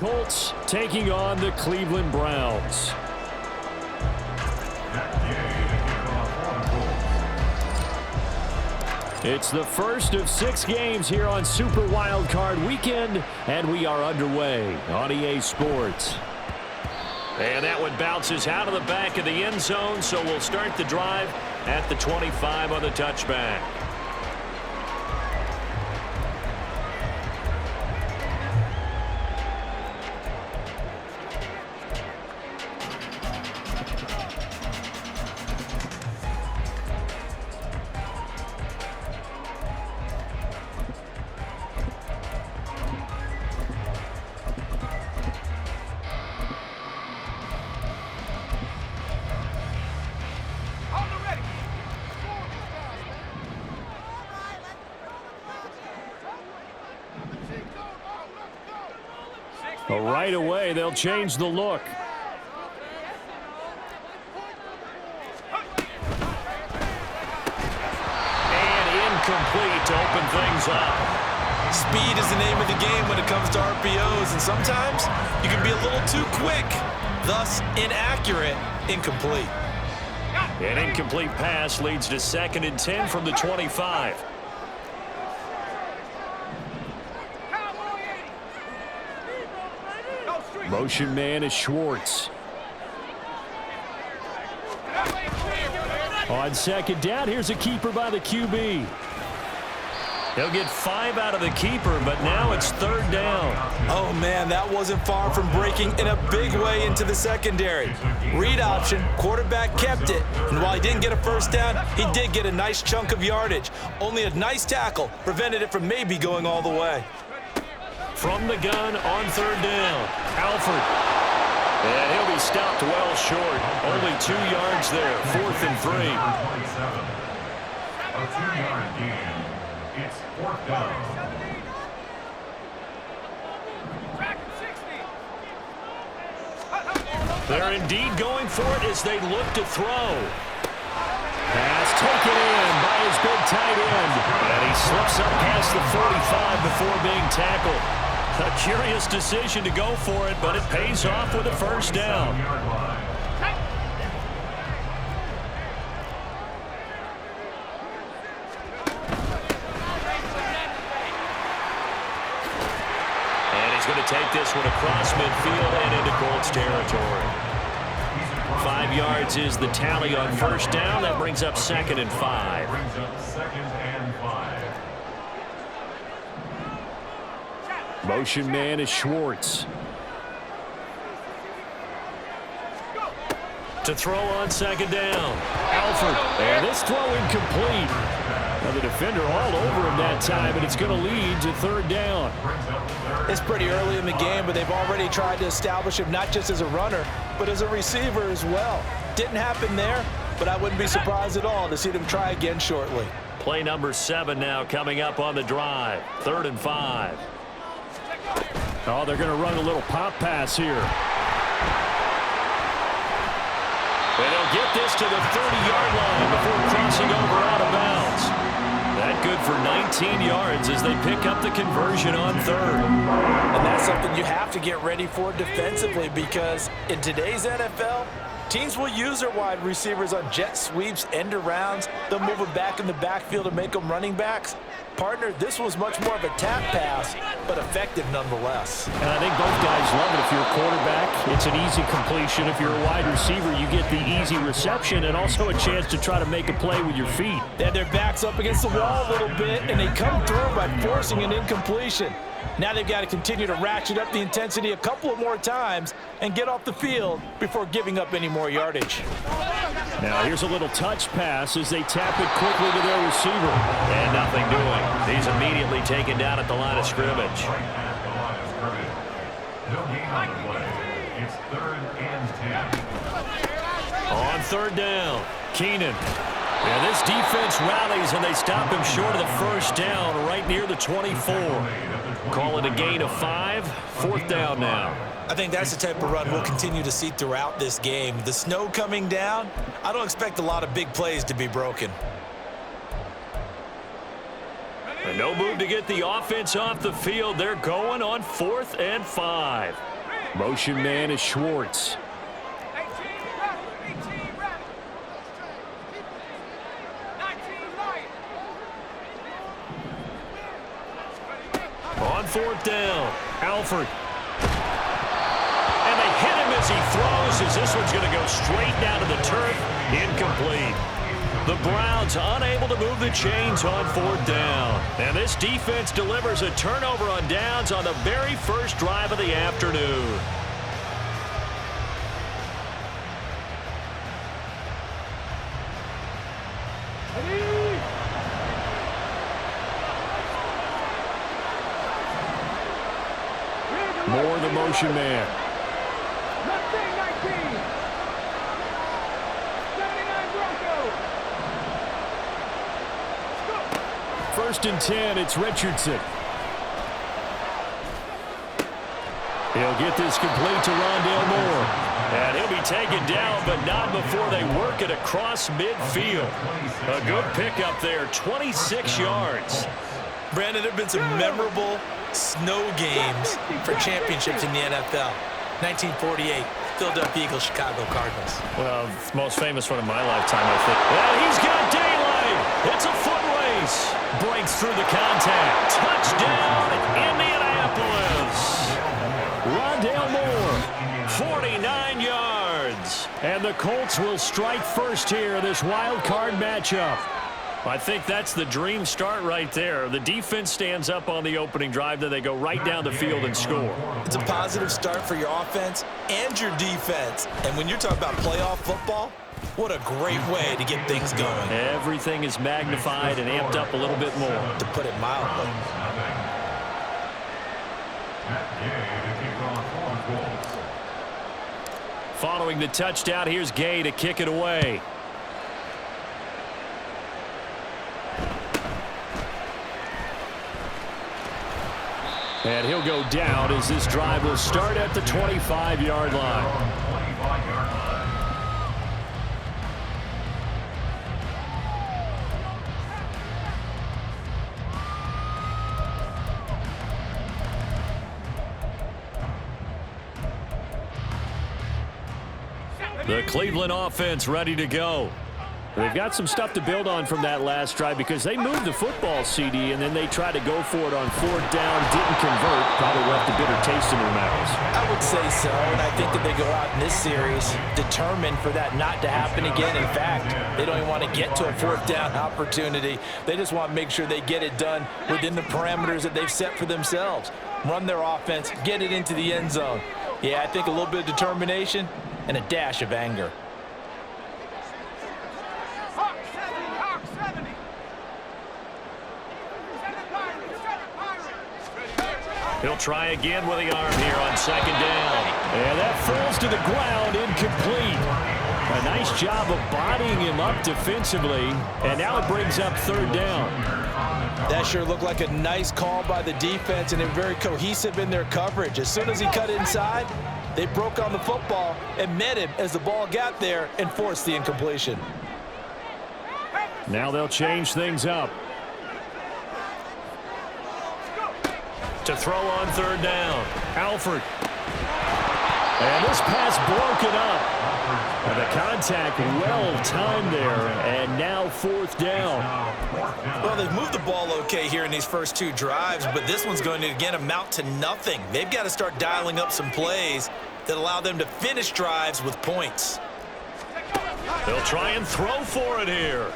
Colts taking on the Cleveland Browns. It's the first of 6 games here on Super Wildcard Weekend, and we are underway on EA Sports. And that one bounces out of the back of the end zone, so we'll start the drive at the 25 on the touchback. Right away, they'll change the look. And incomplete to open things up. Speed is the name of the game when it comes to RPOs, and sometimes you can be a little too quick, thus inaccurate, incomplete. An incomplete pass leads to 2nd and 10 from the 25. Motion man is Schwartz. On 2nd down, here's a keeper by the QB. He'll get 5 out of the keeper, but now it's 3rd down. Oh, man, that wasn't far from breaking in a big way into the secondary. Read option, quarterback kept it, and while he didn't get a first down, he did get a nice chunk of yardage. Only a nice tackle prevented it from maybe going all the way. From the gun on 3rd down, Alford. And he'll be stopped well short. Only 2 yards there, 4th and 3. A 2-yard gain. It's 4th down. They're indeed going for it as they look to throw. Pass taken in by his big tight end. And he slips up past the 45 before being tackled. A curious decision to go for it, but it pays off with a first down. And he's going to take this one across midfield and into Colts territory. 5 yards is the tally on first down. That brings up 2nd and 5. Motion man is Schwartz. To throw on 2nd down. Alford. And this throw incomplete. Now the defender all over him that time, and it's going to lead to 3rd down. It's pretty early in the game, but they've already tried to establish him not just as a runner, but as a receiver as well. Didn't happen there, but I wouldn't be surprised at all to see them try again shortly. Play number 7 now coming up on the drive. 3rd and 5. Oh, they're going to run a little pop pass here. And they'll get this to the 30-yard line before crossing over out of bounds. That good for 19 yards as they pick up the conversion on 3rd. And that's something you have to get ready for defensively, because in today's NFL, teams will use their wide receivers on jet sweeps, end arounds. They'll move them back in the backfield and make them running backs. Partner, this was much more of a tap pass, but effective nonetheless. And I think both guys love it. If you're a quarterback, it's an easy completion. If you're a wide receiver, you get the easy reception and also a chance to try to make a play with your feet. They have their backs up against the wall a little bit, and they come through by forcing an incompletion. Now they've got to continue to ratchet up the intensity a couple of more times and get off the field before giving up any more yardage. Now here's a little touch pass as they tap it quickly to their receiver. And nothing doing. He's immediately taken down at the line of scrimmage. No gain on the play. It's 3rd and 10. On 3rd down, Keenan. And this defense rallies, and they stop him short of the first down right near the 24. Call it a gain of 5. 4th down now. I think that's the type of run we'll continue to see throughout this game. The snow coming down, I don't expect a lot of big plays to be broken. And no move to get the offense off the field. They're going on 4th and 5. Motion man is Schwartz. On fourth down, Alford. And they hit him as he throws, as this one's going to go straight down to the turf. Incomplete. The Browns unable to move the chains on fourth down. And this defense delivers a turnover on downs on the very first drive of the afternoon. Moore, the motion man. 19. 79 Broncos. First and 10, it's Richardson. He'll get this complete to Rondale Moore. And he'll be taken down, but not before they work it across midfield. A good pickup there, 26 yards. Brandon, there have been some memorable snow games for championships in the NFL. 1948, Philadelphia Eagles, Chicago Cardinals. Well, it's the most famous one of my lifetime, I think. And he's got daylight. It's a foot race. Breaks through the contact. Touchdown, Indianapolis. Rondale Moore, 49 yards. And the Colts will strike first here in this wild card matchup. I think that's the dream start right there. The defense stands up on the opening drive, then they go right down the field and score. It's a positive start for your offense and your defense. And when you're talking about playoff football, what a great way to get things going. Everything is magnified and amped up a little bit more. To put it mildly. Following the touchdown, here's Gay to kick it away. And he'll go down as this drive will start at the 25-yard line. The Cleveland offense ready to go. They've got some stuff to build on from that last drive because they moved the football, CD, and then they tried to go for it on fourth down, didn't convert, probably left a bitter taste in their mouths. I would say so, and I think that they go out in this series determined for that not to happen again. In fact, they don't even want to get to a fourth down opportunity. They just want to make sure they get it done within the parameters that they've set for themselves. Run their offense, get it into the end zone. Yeah, I think a little bit of determination and a dash of anger. He'll try again with the arm here on second down. And that falls to the ground, incomplete. A nice job of bodying him up defensively. And now it brings up third down. That sure looked like a nice call by the defense, and they're very cohesive in their coverage. As soon as he cut inside, they broke on the football and met him as the ball got there and forced the incompletion. Now they'll change things up. To throw on third down, Alford. And this pass broken up. And the contact well-timed there, and now fourth down. Well, they've moved the ball okay here in these first two drives, but this one's going to, again, amount to nothing. They've got to start dialing up some plays that allow them to finish drives with points. They'll try and throw for it here.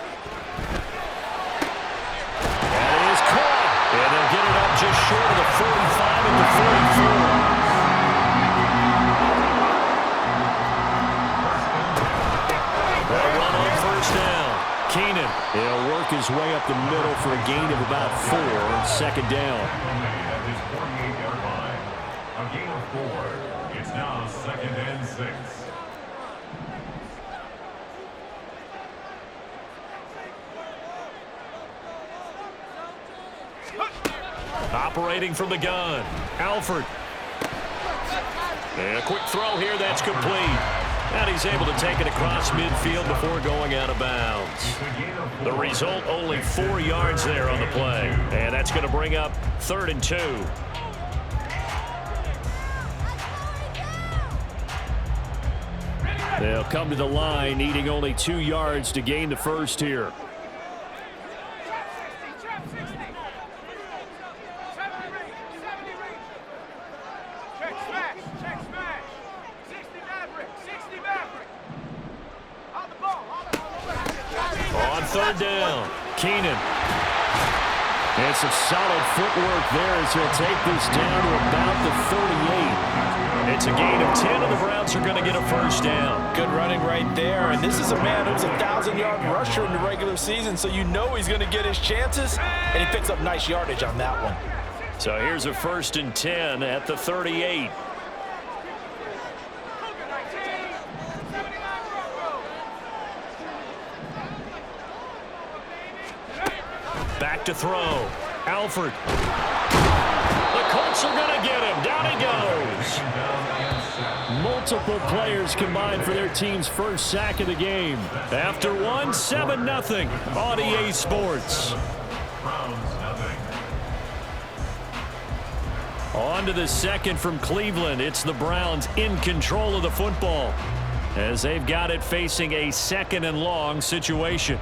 That is caught. And they'll get it up just short of the 45 at the 44. They'll run on first down. Keenan, he'll work his way up the middle for a gain of about 4 on second down. At his 48-yard line, a gain of 4. It's now second and 6. Operating from the gun, Alford. And a quick throw here, that's complete. And he's able to take it across midfield before going out of bounds. The result, only 4 yards there on the play. And that's going to bring up 3rd and 2. They'll come to the line, needing only 2 yards to gain the first here. On third down, Keenan. And some solid footwork there as he'll take this down to about the 38. It's a gain of 10, and the Browns are going to get a first down. Good running right there, and this is a man who's a 1,000-yard rusher in the regular season, so you know he's going to get his chances, and he picks up nice yardage on that one. So here's a 1st and 10 at the 38. Back to throw. Alford. The Colts are going to get him. Down he goes. Multiple players combined for their team's first sack of the game. After one, 7-0 on EA Sports. On to the second from Cleveland. It's the Browns in control of the football as they've got it facing a 2nd and long situation.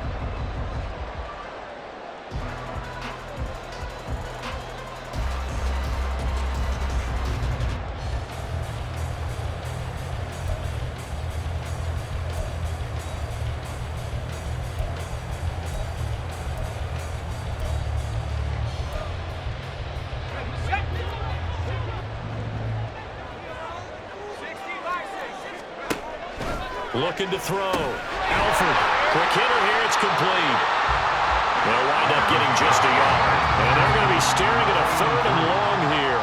Looking to throw. Alford. Quick hitter here. It's complete. They'll wind up getting just a yard. And they're going to be staring at a 3rd and long here.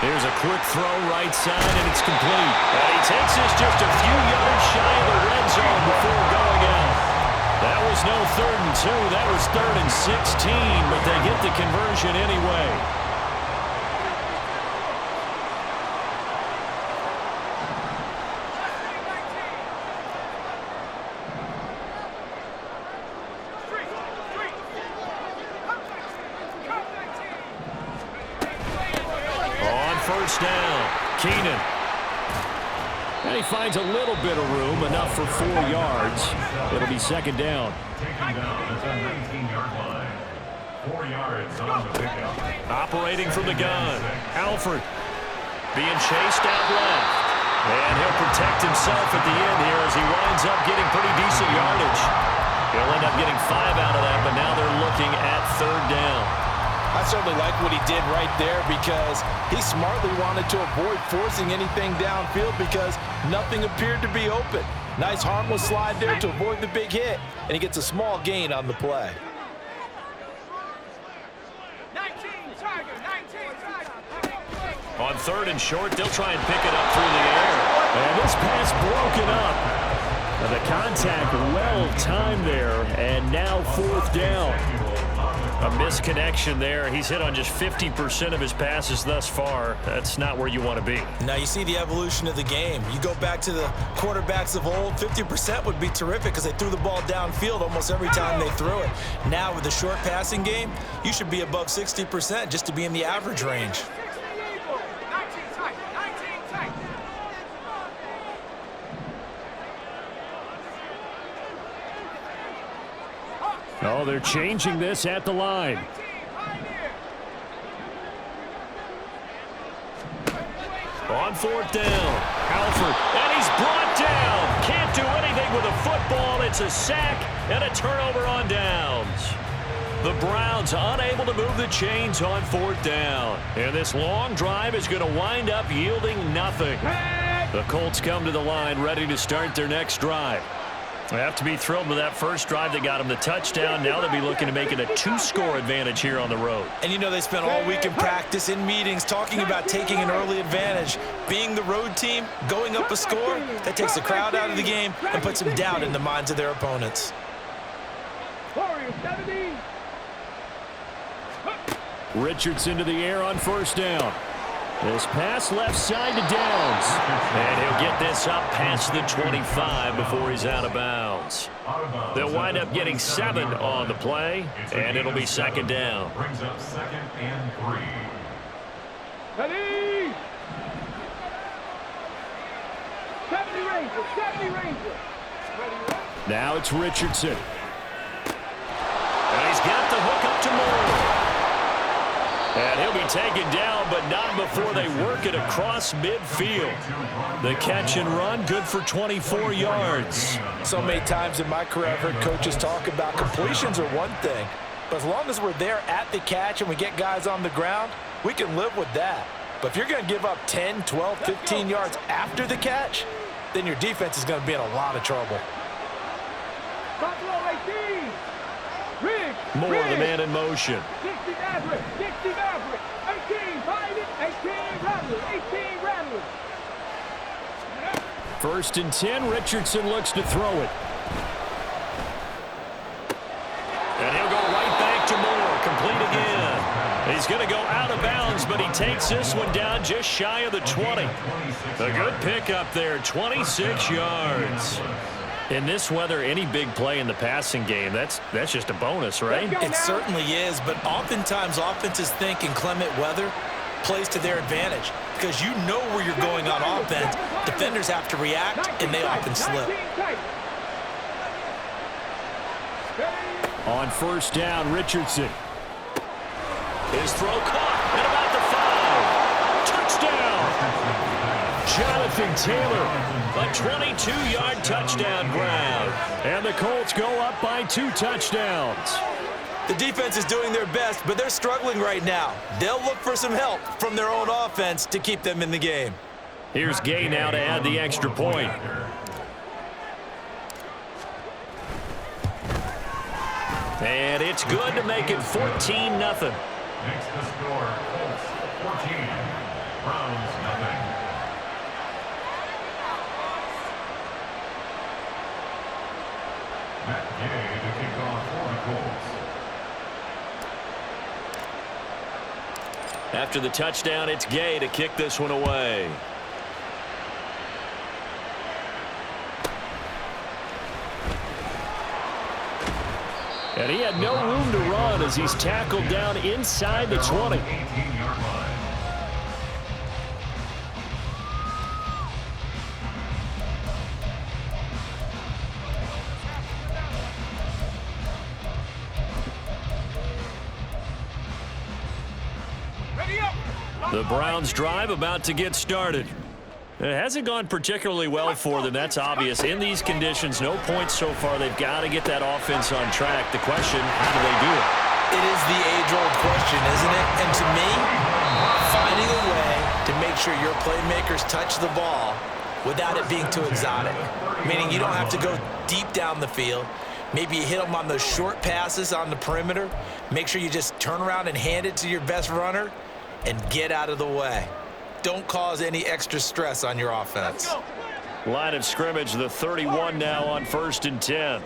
Here's a quick throw right side, and it's complete. And he takes this just a few yards shy of the red zone before going out. That was no 3rd and 2. That was 3rd and 16, but they get the conversion anyway. First down, Keenan. And he finds a little bit of room, enough for 4 yards. It'll be 2nd down. Taken down at the 19-yard line. 4 yards on the pickup. Operating from the gun, Alford being chased out left. And he'll protect himself at the end here as he winds up getting pretty decent yardage. He'll end up getting 5 out of that, but now they're looking at 3rd down. I certainly like what he did right there because he smartly wanted to avoid forcing anything downfield because nothing appeared to be open. Nice harmless slide there to avoid the big hit, and he gets a small gain on the play. 19, Tiger. On 3rd and short, they'll try and pick it up through the air. And this pass broken up. And the contact well timed there, and now 4th down. A misconnection there. He's hit on just 50% of his passes thus far. That's not where you want to be. Now you see the evolution of the game. You go back to the quarterbacks of old, 50% would be terrific because they threw the ball downfield almost every time they threw it. Now with the short passing game, you should be above 60% just to be in the average range. Oh, they're changing this at the line. On 4th down, Alford, and he's brought down. Can't do anything with a football. It's a sack and a turnover on downs. The Browns unable to move the chains on 4th down. And this long drive is going to wind up yielding nothing. The Colts come to the line ready to start their next drive. They have to be thrilled with that first drive that got them the touchdown. Now they'll be looking to make it a 2-score advantage here on the road. And you know they spent all week in practice, in meetings, talking about taking an early advantage. Being the road team, going up a score, that takes the crowd out of the game and puts some doubt in the minds of their opponents. Richardson to the air on 1st down. This pass left side to Downs. And he'll get this up past the 25 before he's out of bounds. They'll wind up getting 7 on the play, and it'll be second down. Brings up 2nd and 3. Ready? 70 Rangers, 70 Rangers. Ready? Now it's Richardson. And he's got the hook up to Moore. And he'll be taken down, but not before they work it across midfield. The catch and run, good for 24 yards. So many times in my career, I've heard coaches talk about completions are one thing, but as long as we're there at the catch and we get guys on the ground, we can live with that. But if you're going to give up 10, 12, 15 yards after the catch, then your defense is going to be in a lot of trouble. Buffalo 18. Riggs. Moore, the man in motion. 60 Maverick, 60 Maverick. 18, find it. 18 Rattler, 18 Rattler. First and 10, Richardson looks to throw it. And he'll go right back to Moore, complete again. He's going to go out of bounds, but he takes this one down just shy of the 20. A good pickup there, 26 yards. In this weather, any big play in the passing game, that's just a bonus, right? It certainly is, but oftentimes offenses think inclement weather plays to their advantage because you know where you're going on offense. Defenders have to react, and they often slip. On first down, Richardson. His throw caught at about the 5. Touchdown! Jonathan Taylor, a 22-yard touchdown grab. And the Colts go up by 2 touchdowns. The defense is doing their best, but they're struggling right now. They'll look for some help from their own offense to keep them in the game. Here's Gay now to add the extra point. And it's good to make it 14-0. Next to score, Colts 14, Browns 0. Matt Gay to kick off for the Colts. After the touchdown, it's Gay to kick this one away. And he had no room to run as he's tackled down inside the 20. 18-yard line. Ready up. The Browns drive about to get started. It hasn't gone particularly well for them, that's obvious. In these conditions, no points so far. They've got to get that offense on track. The question, how do they do it? It is the age-old question, isn't it? And to me, finding a way to make sure your playmakers touch the ball without it being too exotic. Meaning you don't have to go deep down the field. Maybe you hit them on those short passes on the perimeter. Make sure you just turn around and hand it to your best runner and get out of the way. Don't cause any extra stress on your offense. Line of scrimmage, the 31 now on 1st and 10.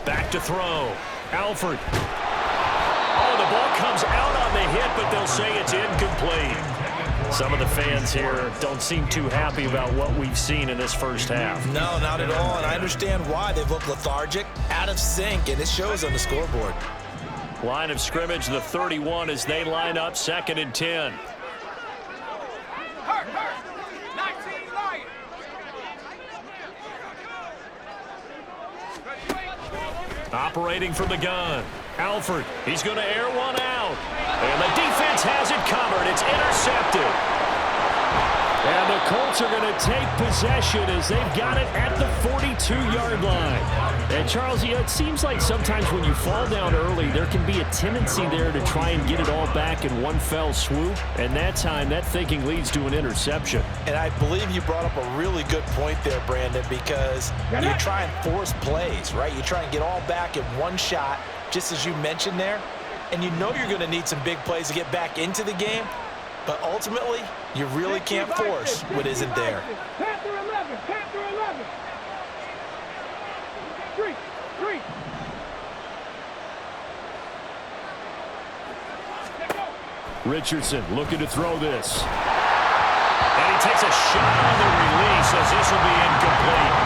Back to throw. Alford. Oh, the ball comes out on the hit, but they'll say it's incomplete. Some of the fans here don't seem too happy about what we've seen in this first half. No, not at all, and I understand why. They've looked lethargic, out of sync, and it shows on the scoreboard. Line of scrimmage, the 31 as they line up 2nd and 10. Hurt. 19 Lions. Operating from the gun. Alford, he's going to air one out. And the defense has it covered. It's intercepted. And the Colts are going to take possession as they've got it at the 42-yard line. And, Charles, it seems like sometimes when you fall down early, there can be a tendency there to try and get it all back in one fell swoop. And that time, that thinking leads to an interception. And I believe you brought up a really good point there, Brandon, because you try and force plays, right? You try and get all back in one shot, just as you mentioned there. And you know you're going to need some big plays to get back into the game. But ultimately, you really can't force what isn't there. Panther 11, Panther 11. 3. Richardson looking to throw this. And he takes a shot on the release as this will be incomplete.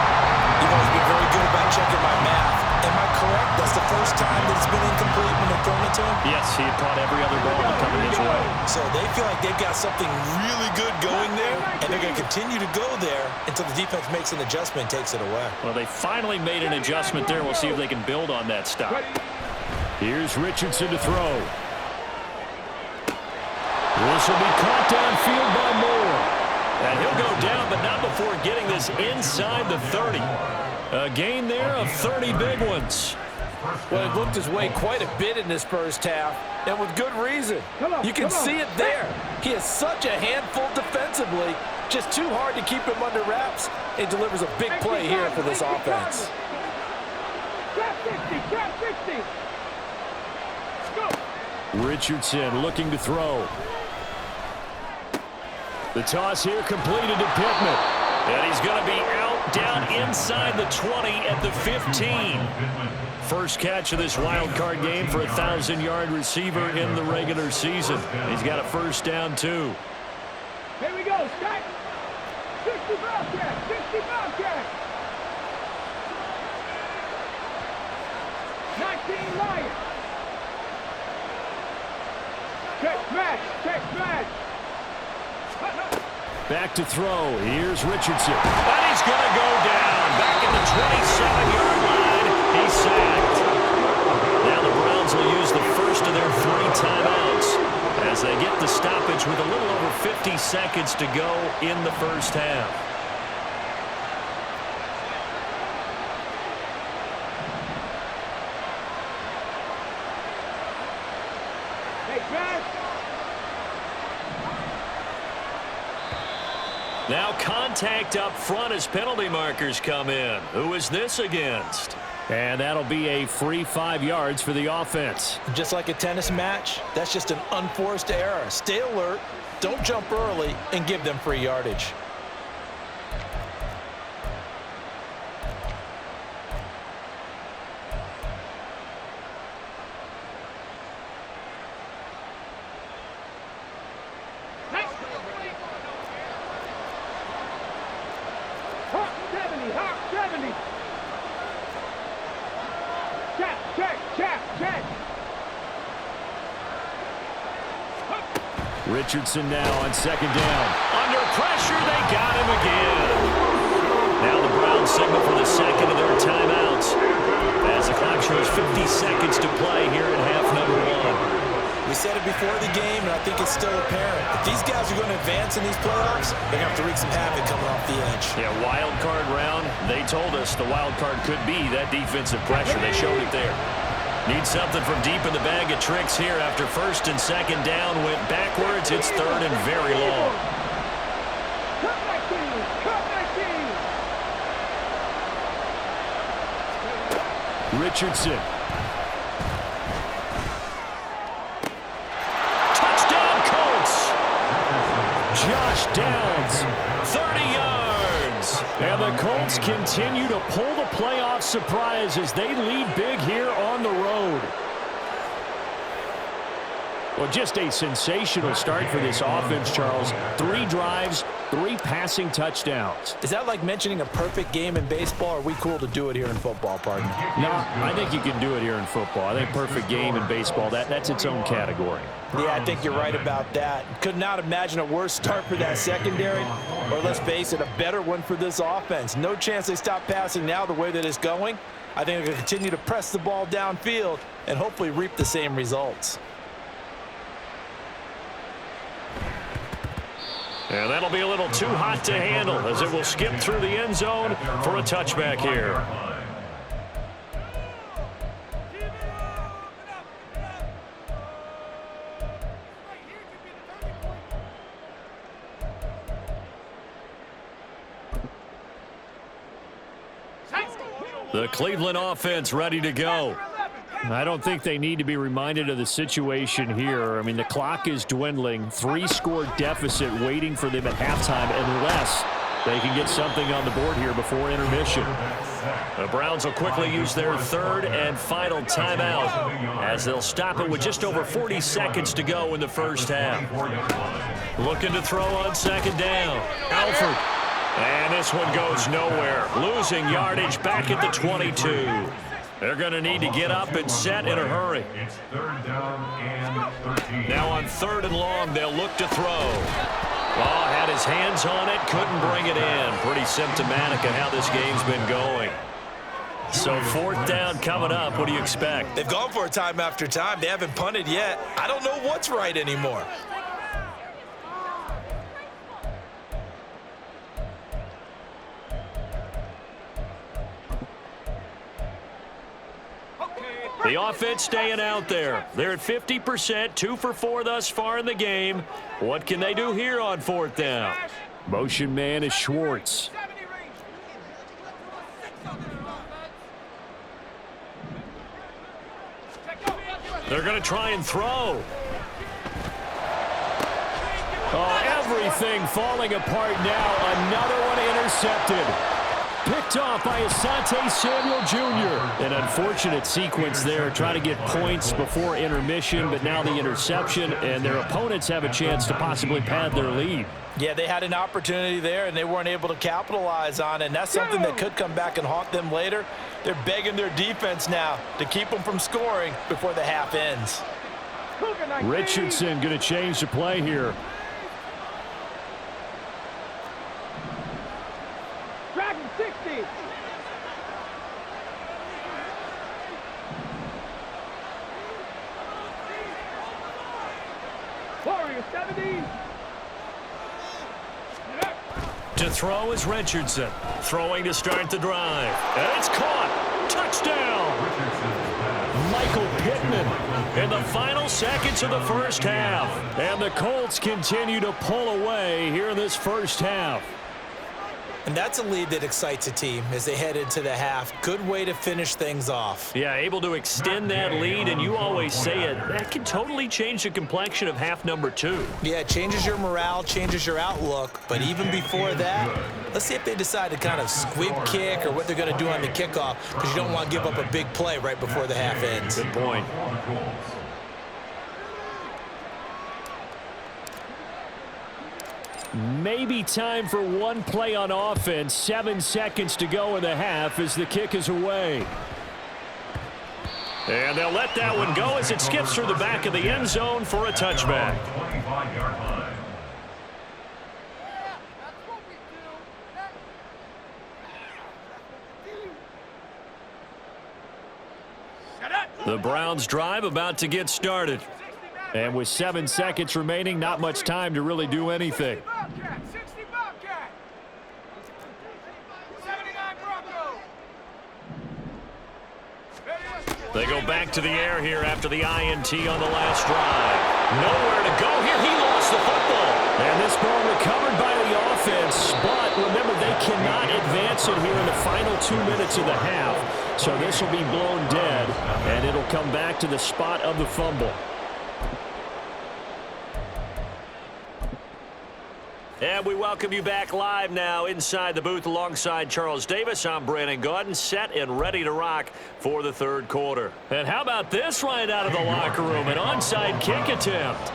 You've always been very good about checking my math. Am I correct? That's the first time that it's been incomplete when they're throwing it to him? Yes, he had caught every other ball coming his way. So they feel like they've got something really good going there, and they're going to continue to go there until the defense makes an adjustment and takes it away. Well, they finally made an adjustment there. We'll see if they can build on that stop. Here's Richardson to throw. This will be caught downfield by Moore. And he'll go down, but not before getting this inside the 30. A gain there of 30 big ones. Well, it looked his way quite a bit in this first half, and with good reason. You can see it there. He is such a handful defensively, just too hard to keep him under wraps. He delivers a big play here for this offense. Trap 60, trap 60. Go. Richardson looking to throw. The toss here completed to Pittman. And he's going to be out down inside the 20 at the 15. First catch of this wild card game for a 1,000-yard receiver in the regular season. He's got a first down, too. Here we go, Scott. 60 Bobcat, 60 Bobcat. 19 Lions. Check smash, check smash. Back to throw. Here's Richardson. And he's going to go down. Back in the 27-yard line. He's sacked. Now the Browns will use the first of their 3 timeouts as they get the stoppage with a little over 50 seconds to go in the first half. Hey, Brad. Now contact up front as penalty markers come in. Who is this against? And that'll be a free 5 yards for the offense. Just like a tennis match, that's just an unforced error. Stay alert, don't jump early, and give them free yardage. Hawk 70, Hawk 70. Check, check, check, check. Richardson now on second down. Under pressure, they got him again. Now the Browns signal for the second of their timeouts as the clock shows 50 seconds to play here in half number 1. We said it before the game, and I think it's still apparent. If these guys are going to advance in these playoffs, they're going to have to wreak some havoc coming off the edge. Yeah, wild card round. They told us the wild card could be that defensive pressure. They showed it there. Need something from deep in the bag of tricks here after first and second down. Went backwards. It's third and very long. Cut my team, cut my team. Richardson. Josh Downs, 30 yards. And the Colts continue to pull the playoff surprise as they lead big here on the road. Well, just a sensational start for this offense, Charles. 3 drives, 3 passing touchdowns. Is that like mentioning a perfect game in baseball, or are we cool to do it here in football, partner? No, I think you can do it here in football. I think perfect game in baseball, that's its own category. Yeah, I think you're right about that. Could not imagine a worse start for that secondary, or let's face it, a better one for this offense. No chance they stop passing now the way that it's going. I think they're going to continue to press the ball downfield and hopefully reap the same results. And that'll be a little too hot to handle as it will skip through the end zone for a touchback here. The Cleveland offense ready to go. I don't think they need to be reminded of the situation here. I mean, the clock is dwindling. 3-score deficit waiting for them at halftime unless they can get something on the board here before intermission. The Browns will quickly use their third and final timeout as they'll stop it with just over 40 seconds to go in the first half. Looking to throw on second down. Alford. And this one goes nowhere. Losing yardage back at the 22. They're going to need to get up and set in a hurry. It's third down and 13. Now on third and long, they'll look to throw. Oh, had his hands on it, couldn't bring it in. Pretty symptomatic of how this game's been going. So fourth down coming up. What do you expect? They've gone for it time after time. They haven't punted yet. I don't know what's right anymore. The offense staying out there. They're at 50%, 2 for 4 thus far in the game. What can they do here on fourth down? Motion man is Schwartz. They're going to try and throw. Oh, everything falling apart now. Another one intercepted. Picked off by Asante Samuel Jr. An unfortunate sequence there, trying to get points before intermission, but now the interception, and their opponents have a chance to possibly pad their lead. Yeah, they had an opportunity there, and they weren't able to capitalize on it, and that's something that could come back and haunt them later. They're begging their defense now to keep them from scoring before the half ends. Richardson going to change the play here. Dragon 60. Warrior 70. To throw is Richardson. Throwing to start the drive. And it's caught. Touchdown. Michael Pittman in the final seconds of the first half. And the Colts continue to pull away here in this first half. And that's a lead that excites a team as they head into the half. Good way to finish things off. Yeah, able to extend that lead, and you always say it, that can totally change the complexion of half number 2. Yeah, it changes your morale, changes your outlook. But even before that, let's see if they decide to kind of squib kick or what they're going to do on the kickoff, because you don't want to give up a big play right before the half ends. Good point. Maybe time for one play on offense. 7 seconds to go in the half as the kick is away. And they'll let that one go as it skips through the back of the end zone for a touchback. 25-yard line. The Browns drive about to get started. And with 7 seconds remaining, not much time to really do anything. 60 Bobcat. 79 Bronco. They go back to the air here after the INT on the last drive. Nowhere to go here. He lost the football. And this ball recovered by the offense. But remember, they cannot advance it here in the final 2 minutes of the half. So this will be blown dead, and it'll come back to the spot of the fumble. And we welcome you back live now inside the booth alongside Charles Davis. I'm Brandon Gaudin, set and ready to rock for the third quarter. And how about this right out of the locker room? An onside kick attempt.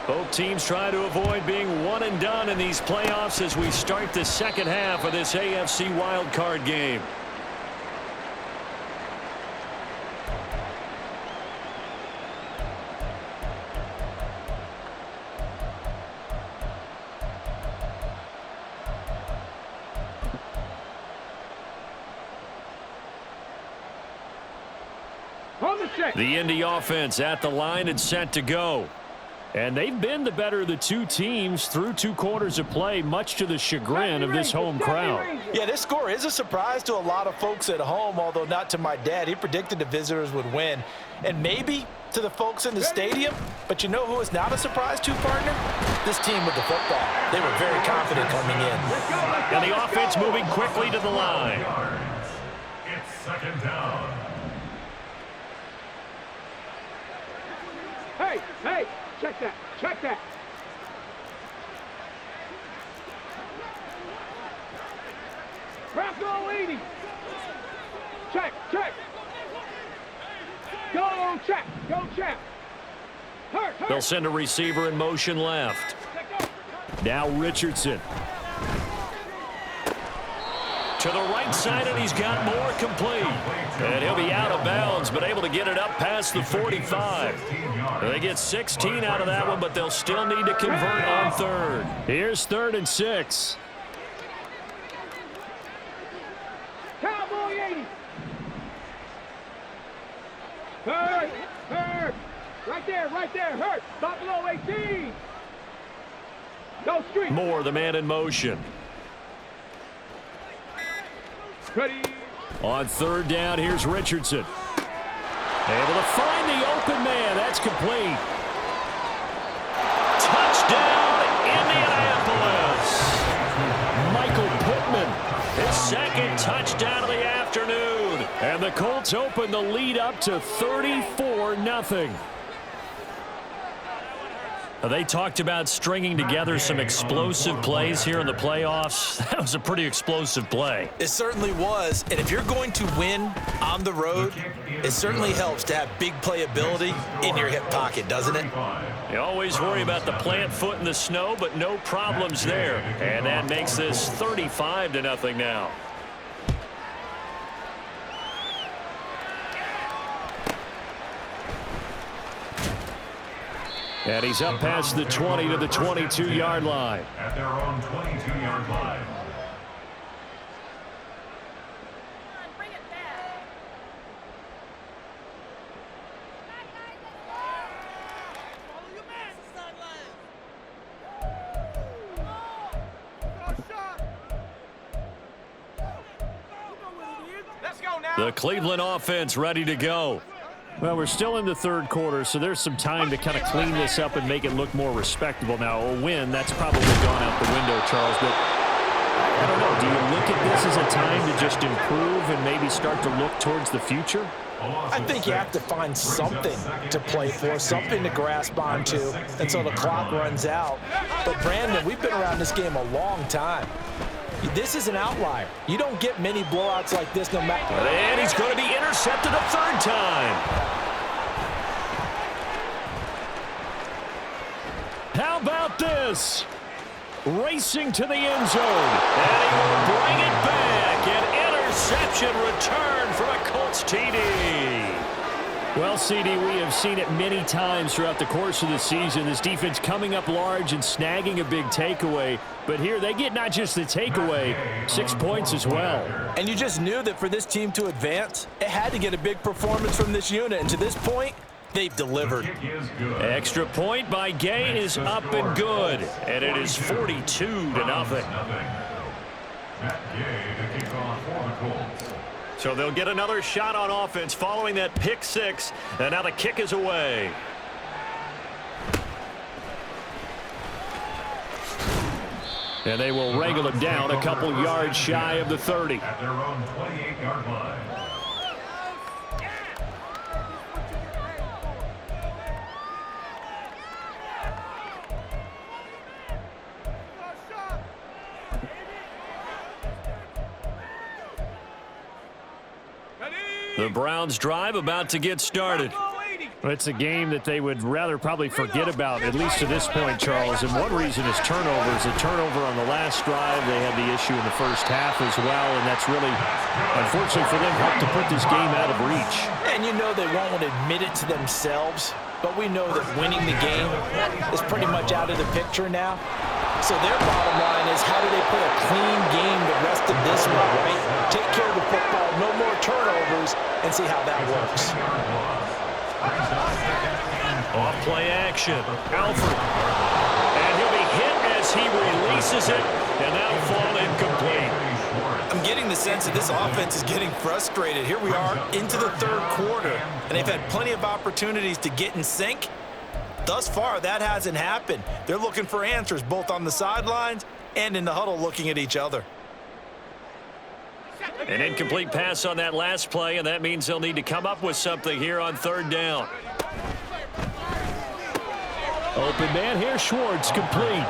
Both teams try to avoid being one and done in these playoffs as we start the second half of this AFC wildcard game. The Indy offense at the line and set to go. And they've been the better of the two teams through 2 quarters of play, much to the chagrin of this home crowd. Yeah, this score is a surprise to a lot of folks at home, although not to my dad. He predicted the visitors would win. And maybe to the folks in the stadium, but you know who is not a surprise to, partner? This team with the football. They were very confident coming in. And the offense moving quickly to the line. It's second down. Hey, check that, check that. Bronco 80. Check, check. Go, check, go, check. Hurt, hurt. They'll send a receiver in motion left. Now Richardson. To the right side, and he's got more complete. And he'll be out of bounds, but able to get it up past the 45. They get 16 out of that one, but they'll still need to convert on third. Here's 3rd and 6. Cowboy 80. Hurt, hurt. Right there, hurt. Buffalo 18. Go street. Moore, the man in motion. Ready. On 3rd down, here's Richardson. Able to find the open man. That's complete. Touchdown, Indianapolis. Michael Pittman, his 2nd touchdown of the afternoon. And the Colts open the lead up to 34-0. They talked about stringing together some explosive plays here in the playoffs. That was a pretty explosive play. It certainly was, and if you're going to win on the road, it certainly helps to have big playability in your hip pocket, doesn't it? You always worry about the plant foot in the snow, but no problems there. And that makes this 35-0 now. And he's up past the 20 to the 22-yard line. At their own 22-yard line. The Cleveland offense ready to go. Well, we're still in the 3rd quarter, so there's some time to kind of clean this up and make it look more respectable. Now, a win, that's probably gone out the window, Charles, but I don't know. Do you look at this as a time to just improve and maybe start to look towards the future? I think you have to find something to play for, something to grasp onto until the clock runs out. But, Brandon, we've been around this game a long time. This is an outlier. You don't get many blowouts like this no matter. And he's going to be intercepted a 3rd time. How about this? Racing to the end zone. And he will bring it back. An interception return from a Colts TD. Well, CD, we have seen it many times throughout the course of the season. This defense coming up large and snagging a big takeaway. But here they get not just the takeaway, 6 points as well. And you just knew that for this team to advance, it had to get a big performance from this unit. And to this point, they've delivered. Extra point by Gay is up and good. And it is 42-0. Matt Gay to kick off for the Colts. So they'll get another shot on offense following that pick 6. And now the kick is away. And they will wrangle him down a couple yards shy of the 30. At their own 28-yard line. The Browns drive about to get started. It's a game that they would rather probably forget about, at least to this point, Charles. And one reason is turnovers. A turnover on the last drive. They had the issue in the first half as well, and that's really, unfortunately for them, helped to put this game out of reach. And you know they won't admit it to themselves, but we know that winning the game is pretty much out of the picture now. So their bottom line is, how do they play a clean game the rest of this one, right? Take care of the football, no more turnovers, and see how that works. Off play action. Alford. And he'll be hit as he releases it, and that'll fall incomplete. I'm getting the sense that this offense is getting frustrated. Here we are into the 3rd quarter, and they've had plenty of opportunities to get in sync. Thus far, that hasn't happened. They're looking for answers both on the sidelines and in the huddle looking at each other. An incomplete pass on that last play, and that means they'll need to come up with something here on 3rd down. Open man here, Schwartz, complete.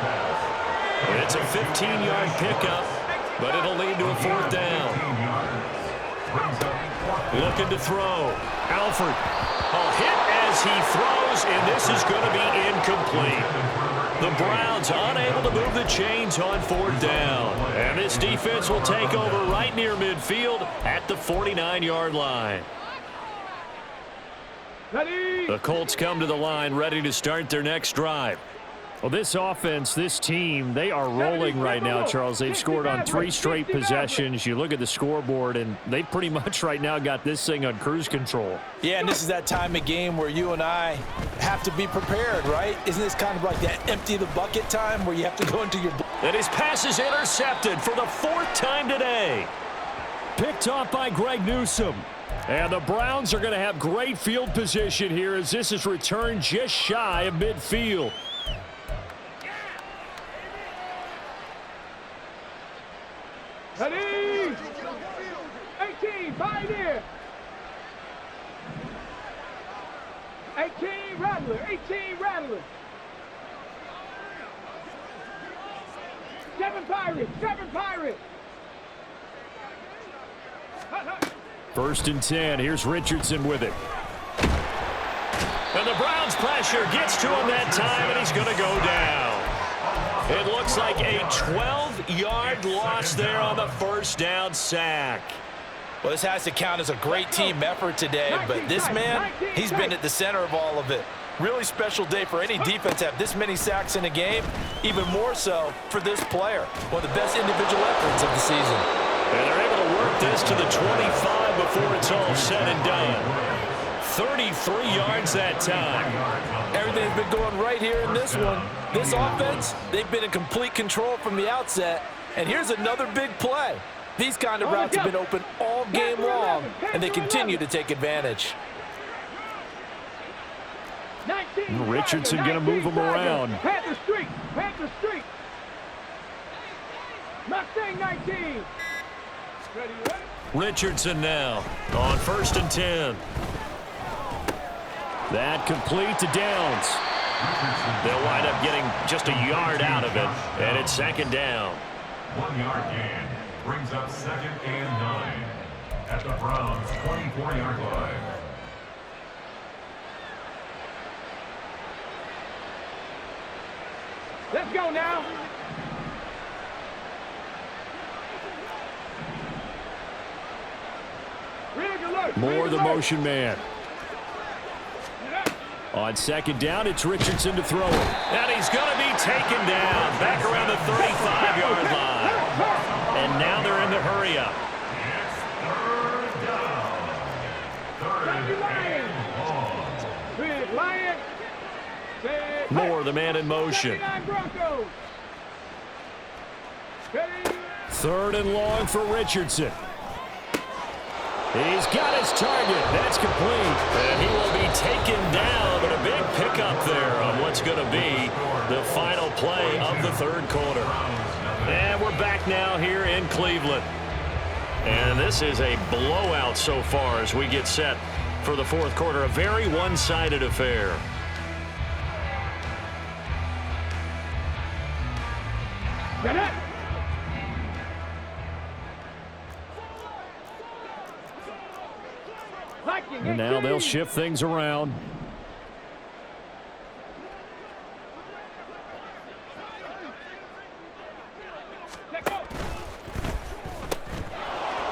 It's a 15-yard pickup, but it'll lead to a 4th down. Looking to throw. Alford. A hit as he throws, and this is going to be incomplete. The Browns unable to move the chains on 4th down. And this defense will take over right near midfield at the 49-yard line. Ready. The Colts come to the line ready to start their next drive. Well, this offense, this team, they are rolling right now, Charles. They've scored on 3 straight possessions. You look at the scoreboard, and they pretty much right now got this thing on cruise control. Yeah, and this is that time of game where you and I have to be prepared, right? Isn't this kind of like that empty the bucket time where you have to go into your... And his pass is intercepted for the 4th time today. Picked off by Greg Newsome. And the Browns are going to have great field position here as this is returned just shy of midfield. Ready. 18, bind in. 18, Rattler. 18, Rattler. 7 Pirates. 7 Pirates. 1st and 10. Here's Richardson with it. And the Browns pressure gets to him that time, and he's going to go down. It looks like a 12-yard loss there on the 1st down sack. Well, this has to count as a great team effort today, but this man, he's been at the center of all of it. Really special day for any defense to have this many sacks in a game, even more so for this player. One of the best individual efforts of the season. And they're able to work this to the 25 before it's all said and done. 33 yards that time. Everything's been going right here in this one. This offense, they've been in complete control from the outset. And here's another big play. These kind of routes have been open all game long, and they continue to take advantage. Richardson going to move him around. Panther Street. Panther Street. Mustang 19. Ready. Richardson now on 1st and 10. That complete to Downs. They'll wind up getting just a yard out of it, and it's 2nd down. 1-yard gain brings up 2nd and 9 at the Browns' 24-yard line. Let's go now. More the motion man. On 2nd down, it's Richardson to throw it. And he's going to be taken down back around the 35-yard line. And now they're in the hurry up. Moore, the man in motion. 3rd and long for Richardson. He's got his target. That's complete. And he will be taken down, but a big pickup there on what's going to be the final play of the 3rd quarter. And we're back now here in Cleveland. And this is a blowout so far as we get set for the 4th quarter. A very one-sided affair. And now they'll shift things around.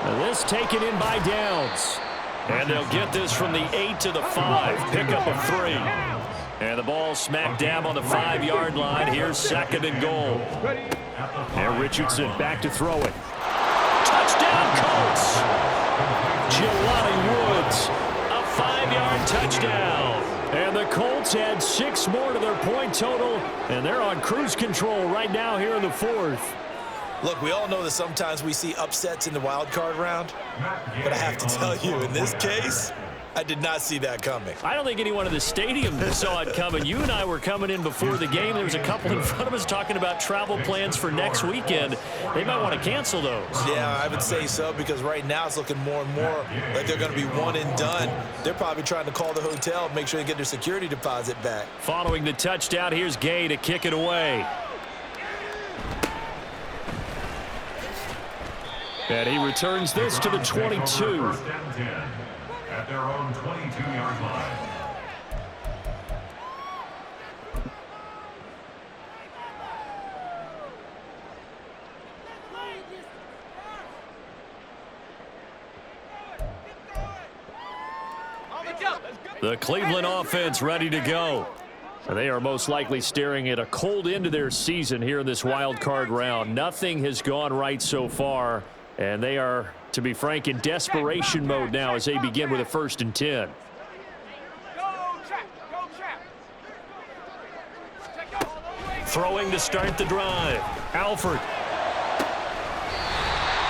And this taken in by Downs. And they'll get this from the 8 to the 5. Pickup of 3. And the ball smack dab on the 5-yard line. Here's 2nd and goal. And Richardson back to throw it. Touchdown, Colts! Jelani Woods, a 5-yard touchdown. And the Colts add 6 more to their point total, and they're on cruise control right now here in the 4th. Look, we all know that sometimes we see upsets in the wild card round, but I have to tell you, in this case, I did not see that coming. I don't think anyone in the stadium saw it coming. You and I were coming in before the game. There was a couple in front of us talking about travel plans for next weekend. They might want to cancel those. Yeah, I would say so, because right now it's looking more and more like they're going to be one and done. They're probably trying to call the hotel, make sure they get their security deposit back. Following the touchdown, here's Gay to kick it away. And he returns this to the 22. First and 10 at their own 22-yard line. The Cleveland offense ready to go. They are most likely staring at a cold end to their season here in this wild card round. Nothing has gone right so far, and they are, to be frank, in desperation mode now as they begin with a 1st and 10. Throwing to start the drive. Alford.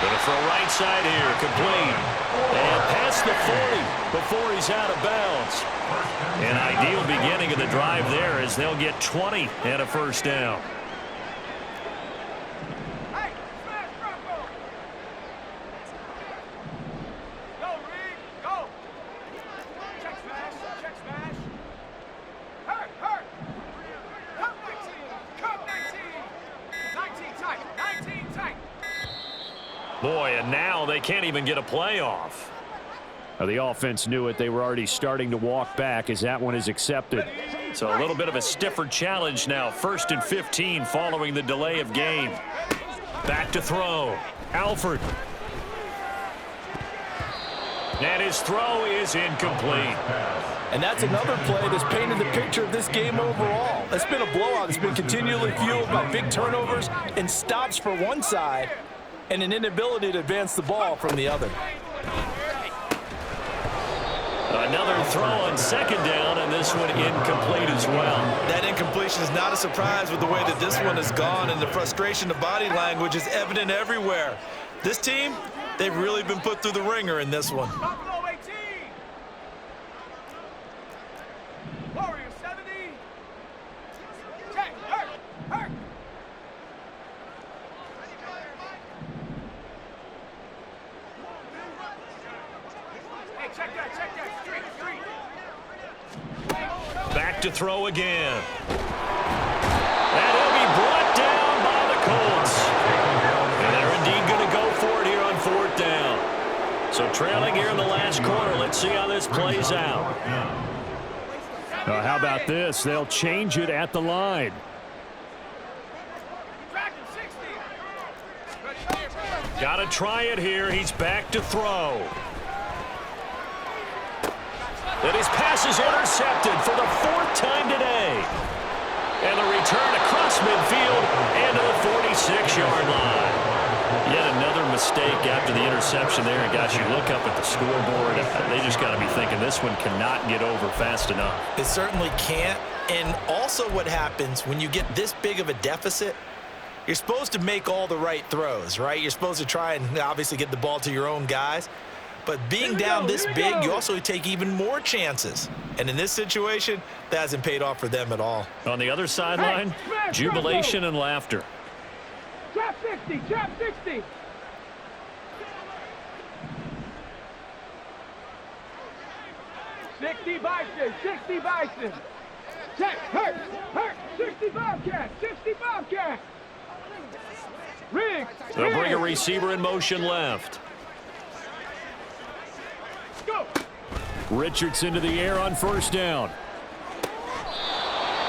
Going to throw right side here, complete. And past the 40 before he's out of bounds. An ideal beginning of the drive there as they'll get 20 and a 1st down. Boy, and now they can't even get a playoff. The offense knew it. They were already starting to walk back as that one is accepted. So a little bit of a stiffer challenge now. 1st and 15 following the delay of game. Back to throw. Alford. And his throw is incomplete. And that's another play that's painted the picture of this game overall. It's been a blowout. It's been continually fueled by big turnovers and stops for one side and an inability to advance the ball from the other. Another throw on 2nd down, and this one incomplete as well. That incompletion is not a surprise with the way that this one has gone, and the frustration of body language is evident everywhere. This team, they've really been put through the ringer in this one. Back to throw again. And he'll be brought down by the Colts. And they're indeed going to go for it here on 4th down. So trailing here in the last quarter. Let's see how this plays out. How about this? They'll change it at the line. Got to try it here. He's back to throw. And his pass is intercepted for the 4th time today. And the return across midfield and to the 46-yard line. Yet another mistake after the interception there. And guys, you look up at the scoreboard, they just got to be thinking this one cannot get over fast enough. It certainly can't. And also what happens when you get this big of a deficit, you're supposed to make all the right throws, right? You're supposed to try and obviously get the ball to your own guys. But being down this big, you also take even more chances. And in this situation, that hasn't paid off for them at all. On the other sideline, jubilation and laughter. Trap 60, trap 60. Sixty Bison. Check, hurt, 60 Bobcat, 60 Bobcat. Riggs. They'll bring a receiver in motion left. Go. Richardson to the air on 1st down.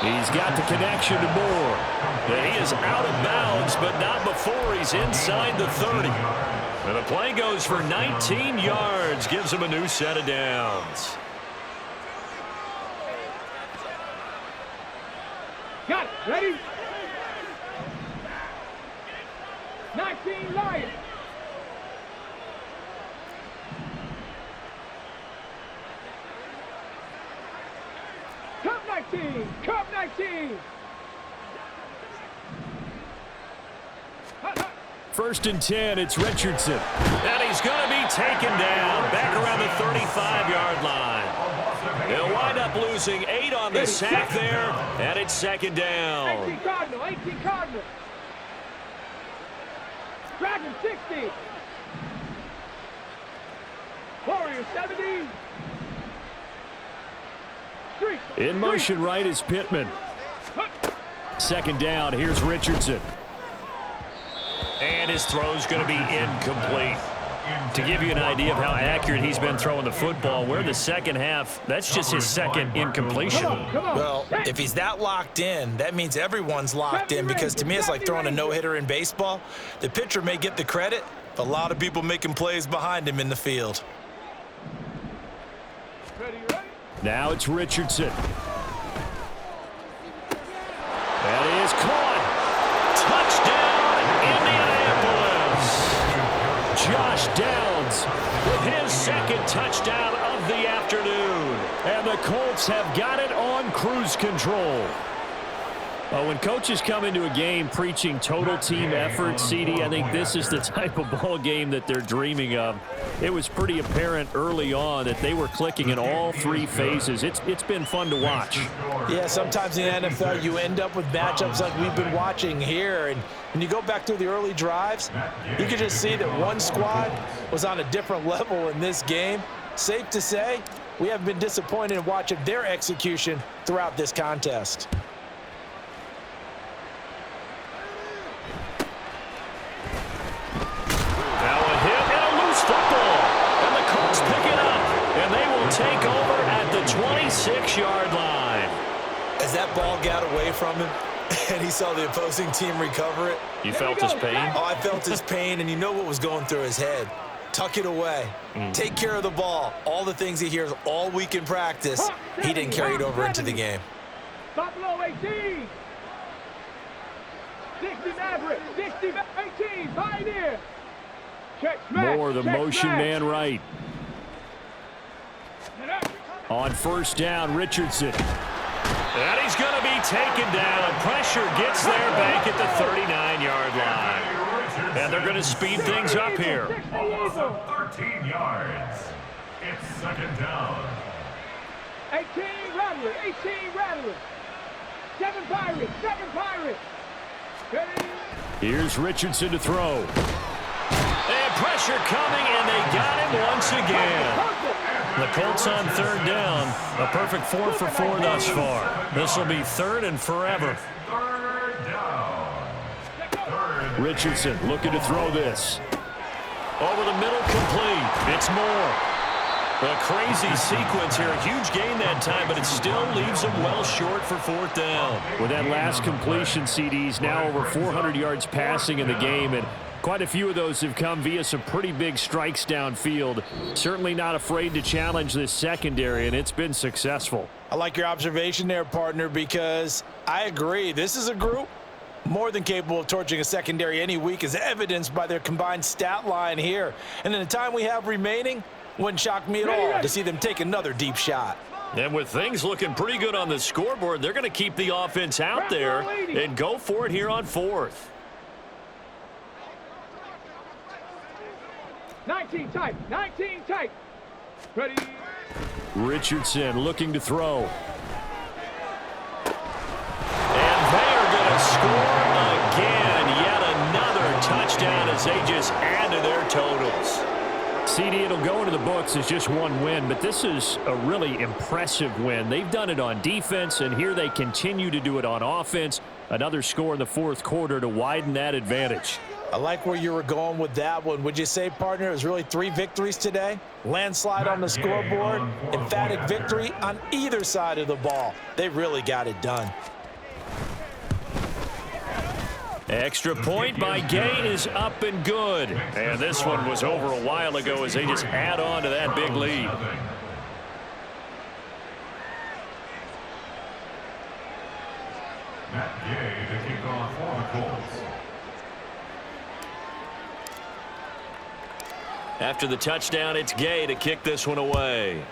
He's got the connection to Moore. And he is out of bounds, but not before he's inside the 30. And the play goes for 19 yards, gives him a new set of downs. Got it. Ready? 19 Lions. Cup 19. Cup 19. 1st and 10, it's Richardson. And he's going to be taken down back around the 35-yard line. They'll wind up losing 8 on the sack there, and it's 2nd down. 18 Cardinal. Dragon 60. Warrior 70. In motion right is Pittman. 2nd down, here's Richardson. And his throw's going to be incomplete. To give you an idea of how accurate he's been throwing the football, we're in the second half. That's just his second incompletion. Well, if he's that locked in, that means everyone's locked in, because to me it's like throwing a no-hitter in baseball. The pitcher may get the credit, but a lot of people making plays behind him in the field. Now it's Richardson. That is caught. Touchdown, Indianapolis. Josh Downs with his second touchdown of the afternoon. And the Colts have got it on cruise control. When coaches come into a game preaching total team effort, CD, I think this is the type of ball game that they're dreaming of. It was pretty apparent early on that they were clicking in all three phases. It's been fun to watch. Yeah, sometimes in the NFL you end up with matchups like we've been watching here. And when you go back through the early drives, you can just see that one squad was on a different level in this game. Safe to say, we have been disappointed in watching their execution throughout this contest. Take over at the 26-yard line. As that ball got away from him and he saw the opposing team recover it. You felt his pain? Oh, I felt his pain, and you know what was going through his head. Tuck it away. Take care of the ball. All the things he hears all week in practice, he didn't carry it over into the game. Buffalo 18. 60 Maverick. 60 18. Pioneer. Check smash. More the check motion smash. man right. On first down, Richardson. And he's going to be taken down. Pressure gets there back at the 39-yard line. And they're going to speed things up here. Almost 13 yards. It's second down. 18 Rattler. 18 Rattler. 7 Pirates. 7 Pirates. Ready? Here's Richardson to throw. And pressure coming, and they got him once again. The Colts on third down. A perfect 4 for 4 thus far. This will be third and forever. Third down. Richardson looking to throw this. Over the middle, complete. It's Moore. A crazy sequence here. A huge gain that time, but it still leaves him well short for fourth down. With that last completion, CD's now over 400 yards passing in the game, and quite a few of those have come via some pretty big strikes downfield. Certainly not afraid to challenge this secondary, and it's been successful. I like your observation there, partner, because I agree. This is a group more than capable of torching a secondary any week, as evidenced by their combined stat line here. And in the time we have remaining, wouldn't shock me at all to see them take another deep shot. And with things looking pretty good on the scoreboard, they're going to keep the offense out there and go for it here on fourth. 19 tight. 19 tight. Ready? Richardson looking to throw. And they are going to score again. Yet another touchdown as they just add to their totals. CD, it'll go into the books as just one win, but this is a really impressive win. They've done it on defense, and here they continue to do it on offense. Another score in the fourth quarter to widen that advantage. I like where you were going with that one. Would you say, partner, it was really 3 victories today? Landslide on the scoreboard, emphatic victory on either side of the ball. They really got it done. Extra point by Gain is up and good. And this one was over a while ago as they just add on to that big lead. Matt Gay to kick off for the Colts. After the touchdown, it's Gay to kick this one away.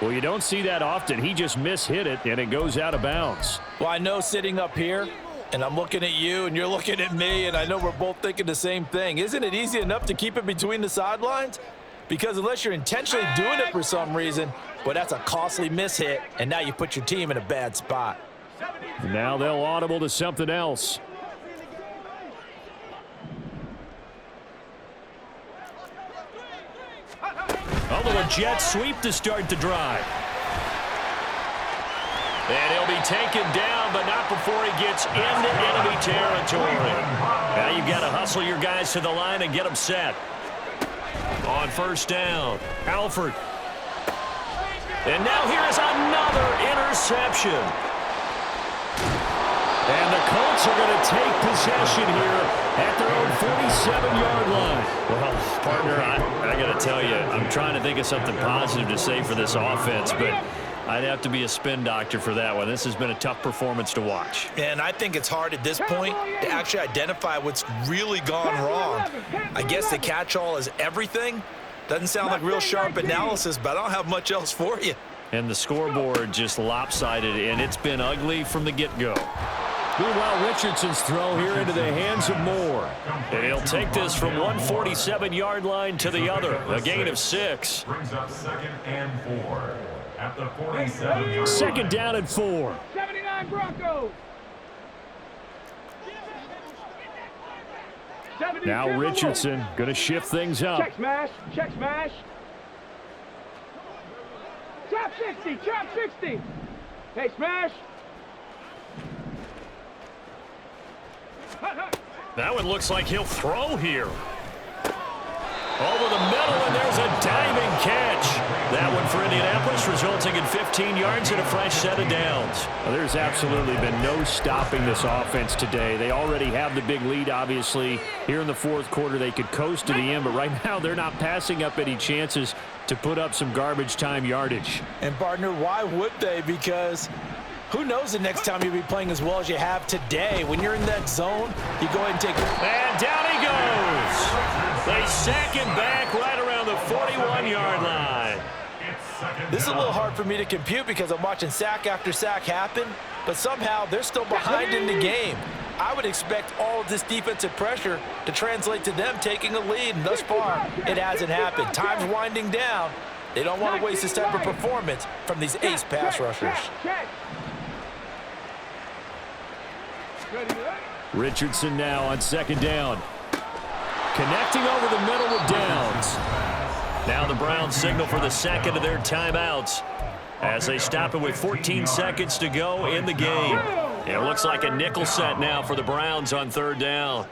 Well, you don't see that often. He just mishit it, and it goes out of bounds. Well, I know sitting up here, and I'm looking at you, and you're looking at me, and I know we're both thinking the same thing. Isn't it easy enough to keep it between the sidelines? Because unless you're intentionally doing it for some reason, well, that's a costly mishit, and now you put your team in a bad spot. Now they'll audible to something else. A little jet sweep to start the drive. And he'll be taken down, but not before he gets into enemy territory. Now you've got to hustle your guys to the line and get them set. On first down, Alford. And now here is another interception. And the Colts are going to take possession here at their own 47-yard line. Well, partner, I got to tell you, I'm trying to think of something positive to say for this offense, but I'd have to be a spin doctor for that one. This has been a tough performance to watch. And I think it's hard at this point to actually identify what's really gone wrong. I guess the catch-all is everything. Doesn't sound like real sharp analysis, but I don't have much else for you. And the scoreboard just lopsided, and it's been ugly from the get-go. Meanwhile, Richardson's throw here into the hands of Moore. And he'll take this from 147-yard line to the other, a gain of 6. Brings up 2nd and 4 at the 47-yard line. Second down and 4. 79 Broncos. 70 Now Richardson going to shift things up. Check smash. Check smash. Chop 60. Chop 60. Hey, smash. Hut, hut. That one looks like he'll throw here. Over the middle, and there's a diving catch. That one for Indianapolis, resulting in 15 yards and a fresh set of downs. Well, there's absolutely been no stopping this offense today. They already have the big lead, obviously. Here in the fourth quarter, they could coast to the end, but right now they're not passing up any chances to put up some garbage time yardage. And, partner, why would they? Because who knows the next time you'll be playing as well as you have today. When you're in that zone, you go ahead and take it. And down he goes. They sack him back right around the 41-yard line. This is a little hard for me to compute because I'm watching sack after sack happen, but somehow they're still behind in the game. I would expect all of this defensive pressure to translate to them taking a lead, and thus far, it hasn't happened. Time's winding down. They don't want to waste this type of performance from these ace pass rushers. Richardson now on second down. Connecting over the middle with Downs. Now the Browns signal for the second of their timeouts as they stop it with 14 seconds to go in the game. It looks like a nickel set now for the Browns on third down.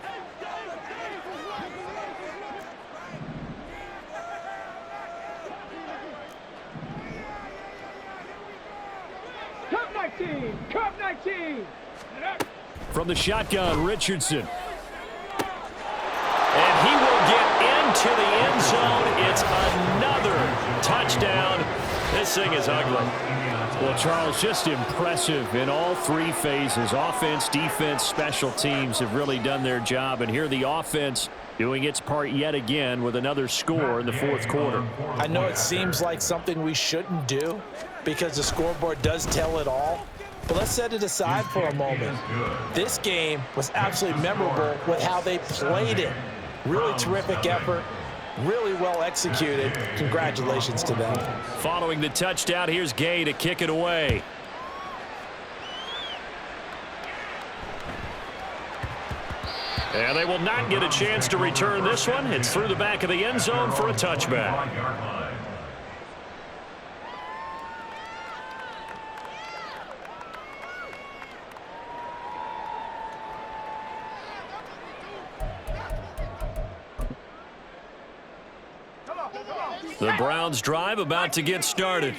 Cup 19. Cup 19. From the shotgun, Richardson. And he will get into the end zone. It's another touchdown. This thing is ugly. Well, Charles, just impressive in all three phases. Offense, defense, special teams have really done their job. And here the offense doing its part yet again with another score in the fourth quarter. I know it seems like something we shouldn't do because the scoreboard does tell it all. But let's set it aside for a moment. This game was absolutely memorable with how they played it. Really terrific effort, really well executed. Congratulations to them. Following the touchdown, here's Gay to kick it away. And they will not get a chance to return this one. It's through the back of the end zone for a touchback. The Browns drive about to get started.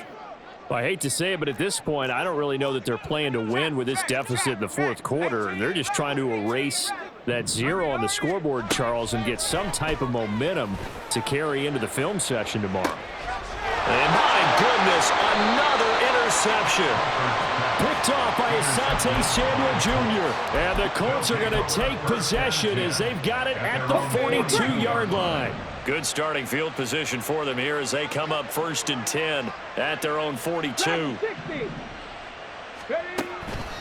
Well, I hate to say it, but at this point, I don't really know that they're playing to win with this deficit in the fourth quarter. They're just trying to erase that zero on the scoreboard, Charles, and get some type of momentum to carry into the film session tomorrow. And my goodness, another interception. Picked off by Asante Samuel Jr. And the Colts are going to take possession as they've got it at the 42-yard line. Good starting field position for them here as they come up 1st and 10 at their own 42.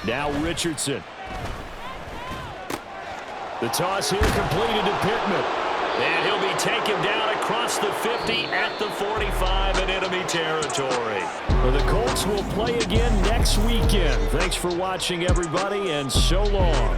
Now Richardson. The toss here completed to Pittman. And he'll be taken down across the 50 at the 45 in enemy territory. Well, the Colts will play again next weekend. Thanks for watching, everybody, and so long.